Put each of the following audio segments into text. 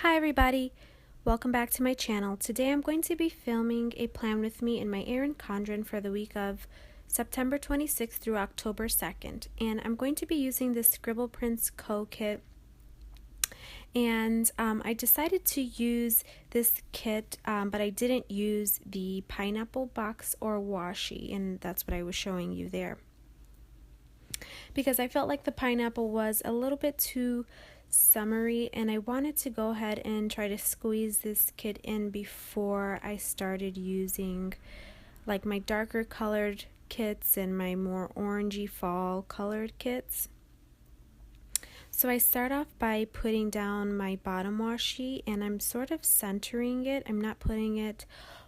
Hi everybody! Welcome back to my channel. Today I'm going to be filming a plan with me in my Erin Condren for the week of September 26th through October 2nd. And I'm going to be using this ScribblePrintsCo kit. And I decided to use this kit, but I didn't use the pineapple box or washi, and that's what I was showing you there. Because I felt like the pineapple was a little bit too summery, and I wanted to go ahead and try to squeeze this kit in before I started using like my darker colored kits and my more orangey fall colored kits. So I start off by putting down my bottom washi, and I'm sort of centering it. I'm not putting it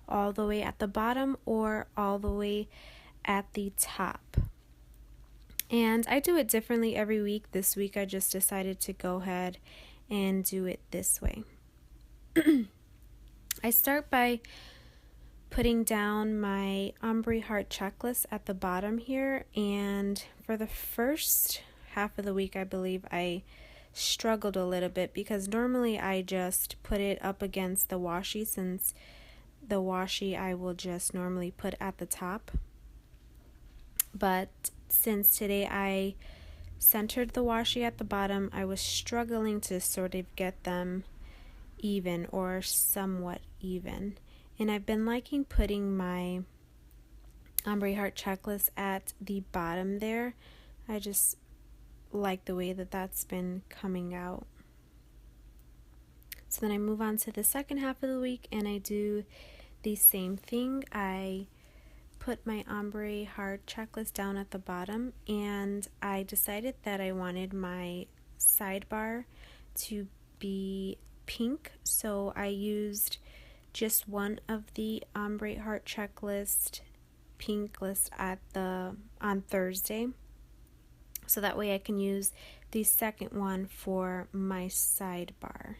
all the way at the bottom or all the way at the top. And I do it differently every week. This week I just decided to go ahead and do it this way. I start by putting down my ombre heart checklist at the bottom here, and for the first half of the week I believe I struggled a little bit because normally I just put it up against the washi, since the washi I will just normally put at the top. But since today I centered the washi at the bottom, I was struggling to sort of get them even or somewhat even. And I've been liking putting my ombre heart checklist at the bottom there. I just like the way that that's been coming out. So then I move on to the second half of the week and I do the same thing. I put my ombre heart checklist down at the bottom, and I decided that I wanted my sidebar to be pink, so I used just one of the ombre heart checklist pink list on Thursday, so that way I can use the second one for my sidebar.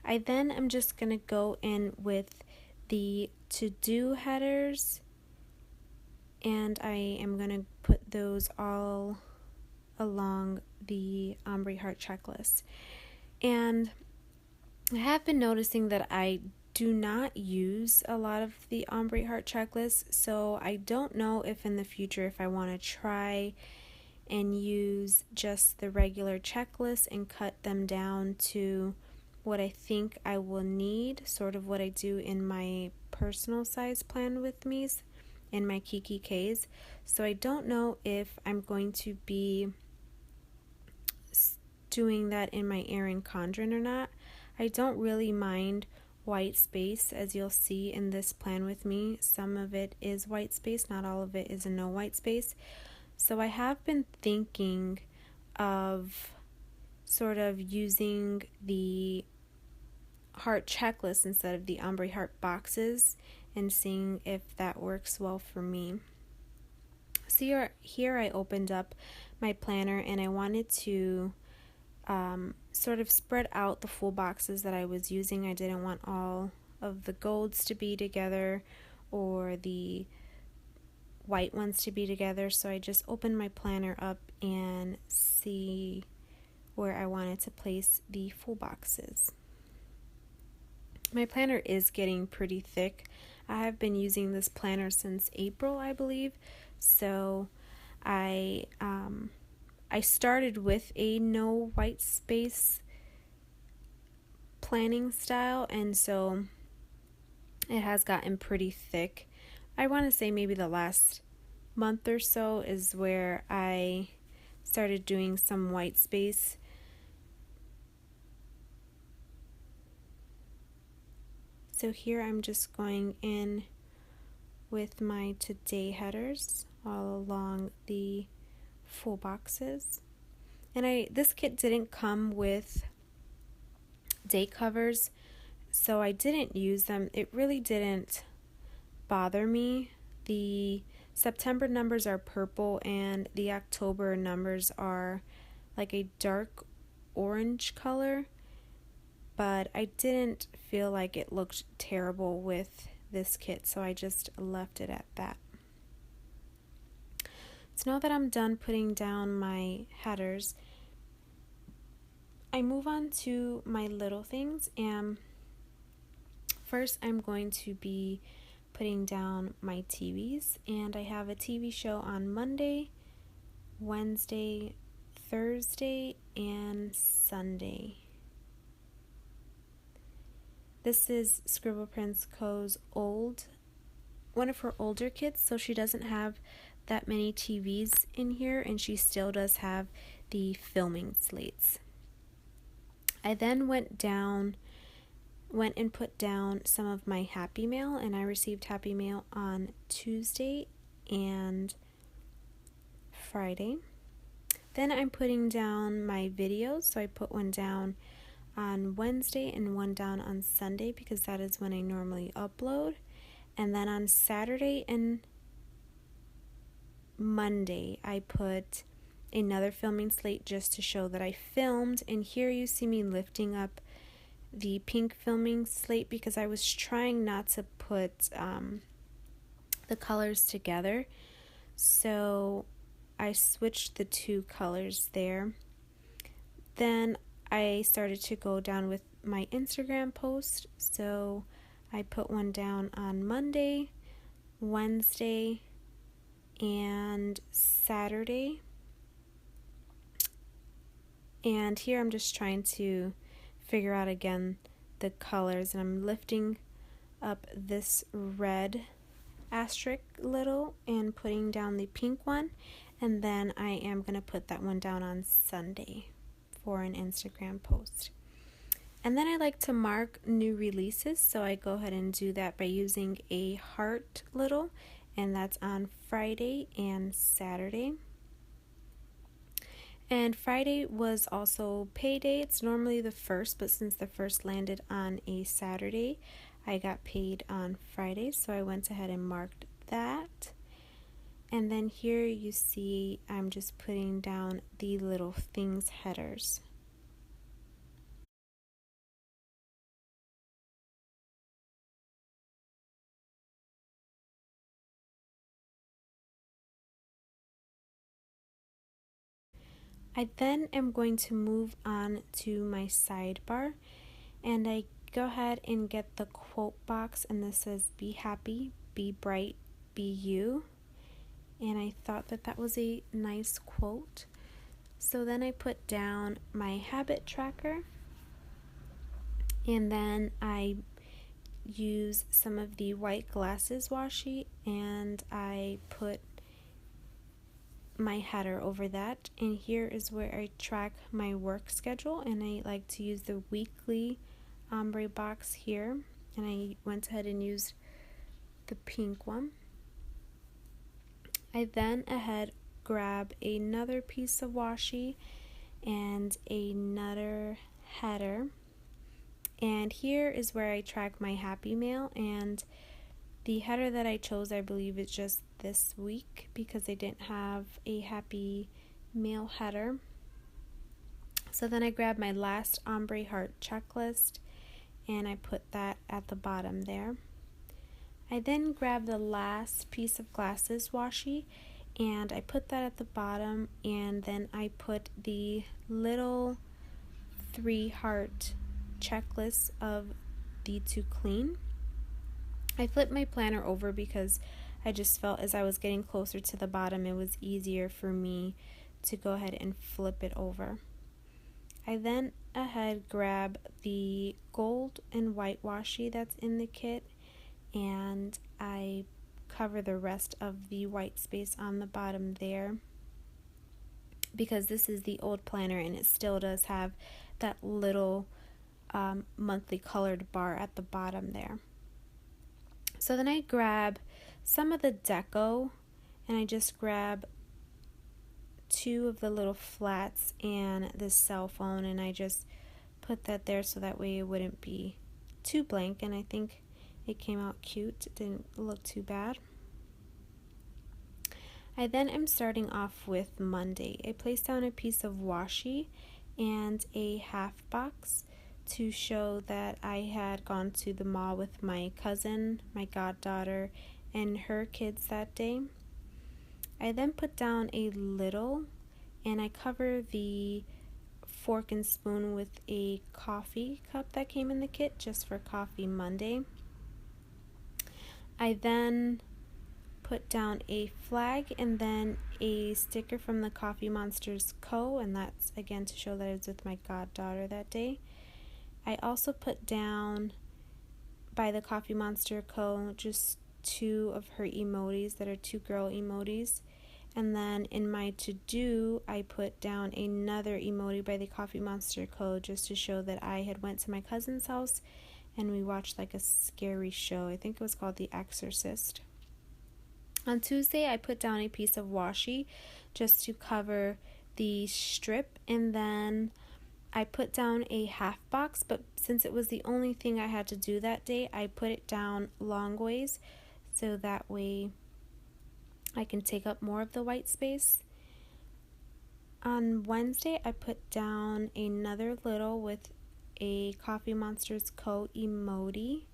I then am just going to go in with the to-do headers, and I am going to put those all along the ombre heart checklist. And I have been noticing that I do not use a lot of the ombre heart checklist, so I don't know if in the future if I want to try and use just the regular checklist and cut them down to what I think I will need, sort of what I do in my personal size plan with me's in my Kiki K's. So I don't know if I'm going to be doing that in my Erin Condren or not. I don't really mind white space, as you'll see in this plan with me. Some of it is white space, not all of it is a no white space. So I have been thinking of sort of using the heart checklist instead of the ombre heart boxes and seeing if that works well for me. So here I opened up my planner and I wanted to sort of spread out the full boxes that I was using. I didn't want all of the golds to be together or the white ones to be together, so I just opened my planner up and see where I wanted to place the full boxes. My planner is getting pretty thick. I have been using this planner since April, I believe. So I started with a no white space planning style, and so it has gotten pretty thick. I want to say maybe the last month or so is where I started doing some white space. So here I'm just going in with my today headers all along the full boxes. And this kit didn't come with date covers, so I didn't use them. It really didn't bother me. The September numbers are purple and the October numbers are like a dark orange color, but I didn't feel like it looked terrible with this kit, so I just left it at that. So now that I'm done putting down my headers, I move on to my little things, and first I'm going to be putting down my TVs, and I have a TV show on Monday, Wednesday, Thursday, and Sunday. This is ScribblePrintsCo's one of her older kids, so she doesn't have that many TVs in here, and she still does have the filming slates. I then went and put down some of my Happy Mail, and I received Happy Mail on Tuesday and Friday. Then I'm putting down my videos, so I put one down on Wednesday and one down on Sunday because that is when I normally upload. And then on Saturday and Monday I put another filming slate just to show that I filmed. And here you see me lifting up the pink filming slate because I was trying not to put the colors together, so I switched the two colors there. Then I started to go down with my Instagram post, so I put one down on Monday, Wednesday, and Saturday. And here I'm just trying to figure out again the colors, and I'm lifting up this red asterisk little and putting down the pink one, and then I am going to put that one down on Sunday for an Instagram post. And then I like to mark new releases, so I go ahead and do that by using a heart little, and that's on Friday and Saturday. And Friday was also payday. It's normally the 1st, but since the 1st landed on a Saturday, I got paid on Friday, so I went ahead and marked that. And then here you see I'm just putting down the little things headers. I then am going to move on to my sidebar, and I go ahead and get the quote box, and this says be happy, be bright, be you. And I thought that that was a nice quote. So then I put down my habit tracker, and then I use some of the white glasses washi, and I put my header over that. And here is where I track my work schedule, and I like to use the weekly ombre box here, and I went ahead and used the pink one. I then grab another piece of washi and another header, and here is where I track my Happy Mail, and the header that I chose, I believe, is just this week because they didn't have a Happy Mail header. So then I grabbed my last ombre heart checklist and I put that at the bottom there. I then grabbed the last piece of glasses washi and I put that at the bottom, and then I put the little 3 heart checklist of the to clean. I flipped my planner over because I just felt as I was getting closer to the bottom it was easier for me to go ahead and flip it over. I then grab the gold and white washi that's in the kit, and I cover the rest of the white space on the bottom there because this is the old planner and it still does have that little monthly colored bar at the bottom there. So then I grab some of the deco, and I just grab 2 of the little flats and this cell phone, and I just put that there so that way it wouldn't be too blank, and I think it came out cute. It didn't look too bad. I then am starting off with Monday. I placed down a piece of washi and a half box to show that I had gone to the mall with my cousin, my goddaughter, and her kids that day. I then put down a little, and I cover the fork and spoon with a coffee cup that came in the kit just for Coffee Monday. I then put down a flag and then a sticker from the ScribblePrintsCo, and that's again to show that I was with my goddaughter that day. I also put down by the ScribblePrintsCo just 2 of her emojis that are 2 girl emojis. And then in my to-do, I put down another emoji by the ScribblePrintsCo just to show that I had went to my cousin's house and we watched like a scary show. I think it was called The Exorcist. On Tuesday, I put down a piece of washi just to cover the strip, and then I put down a half box, but since it was the only thing I had to do that day, I put it down long ways so that way I can take up more of the white space. On Wednesday, I put down another little with a ScribblePrintsCo emoji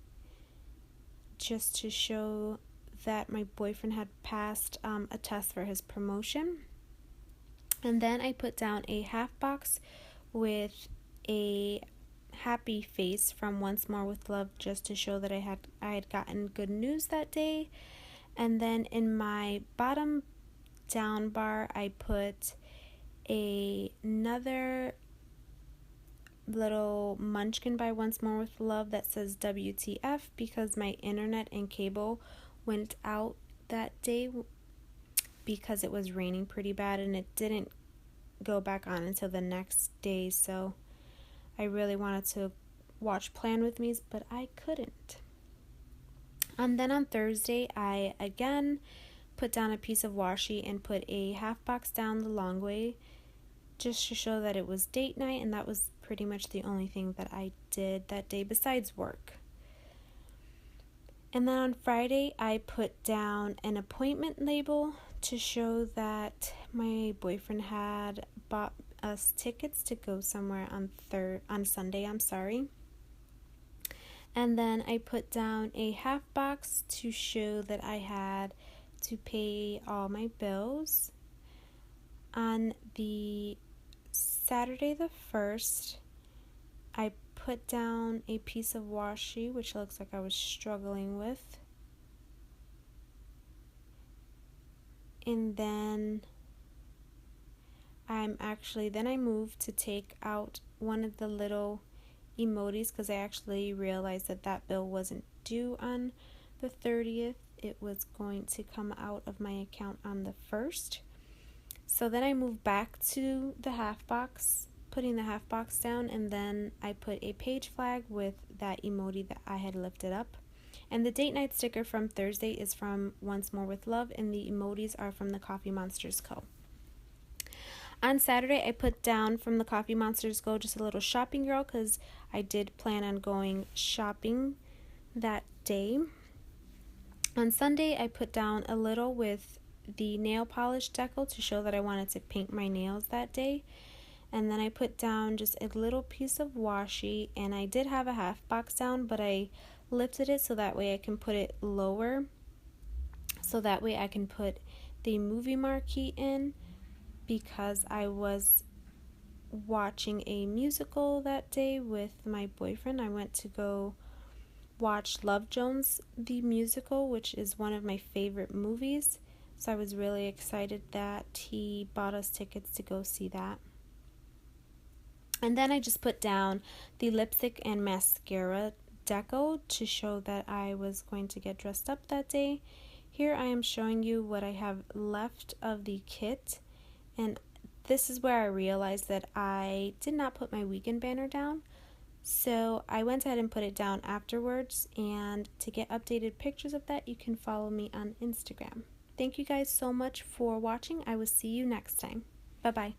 just to show that my boyfriend had passed a test for his promotion. And then I put down a half box with a happy face from Once More with Love just to show that I had gotten good news that day. And then in my bottom down bar, I put another little munchkin by Once More with Love that says WTF because my internet and cable went out that day because it was raining pretty bad and it didn't go back on until the next day, so I really wanted to watch Plan With Me's, but I couldn't. And then on Thursday, I again put down a piece of washi and put a half box down the long way just to show that it was date night, and that was pretty much the only thing that I did that day besides work. And then on Friday, I put down an appointment label to show that my boyfriend had bought us tickets to go somewhere on Sunday. And then I put down a half box to show that I had to pay all my bills. On the Saturday the 1st, I put down a piece of washi, which looks like I was struggling with. And then I moved to take out one of the little emojis because I actually realized that bill wasn't due on the 30th. It was going to come out of my account on the 1st. So then I moved back to the half box, putting the half box down, and then I put a page flag with that emoji that I had lifted up. And the date night sticker from Thursday is from Once More with Love, and the emojis are from the ScribblePrintsCo. On Saturday, I put down from the ScribblePrintsCo just a little shopping girl because I did plan on going shopping that day. On Sunday, I put down a little with the nail polish decal to show that I wanted to paint my nails that day. And then I put down just a little piece of washi, and I did have a half box down, but I lifted it so that way I can put it lower, so that way I can put the movie marquee in, because I was watching a musical that day with my boyfriend. I went to go watch Love Jones the musical, which is one of my favorite movies, so I was really excited that he bought us tickets to go see that. And then I just put down the lipstick and mascara deco to show that I was going to get dressed up that day. Here I am showing you what I have left of the kit, and this is where I realized that I did not put my weekend banner down. So I went ahead and put it down afterwards, and to get updated pictures of that, you can follow me on Instagram. Thank you guys so much for watching. I will see you next time. Bye-bye.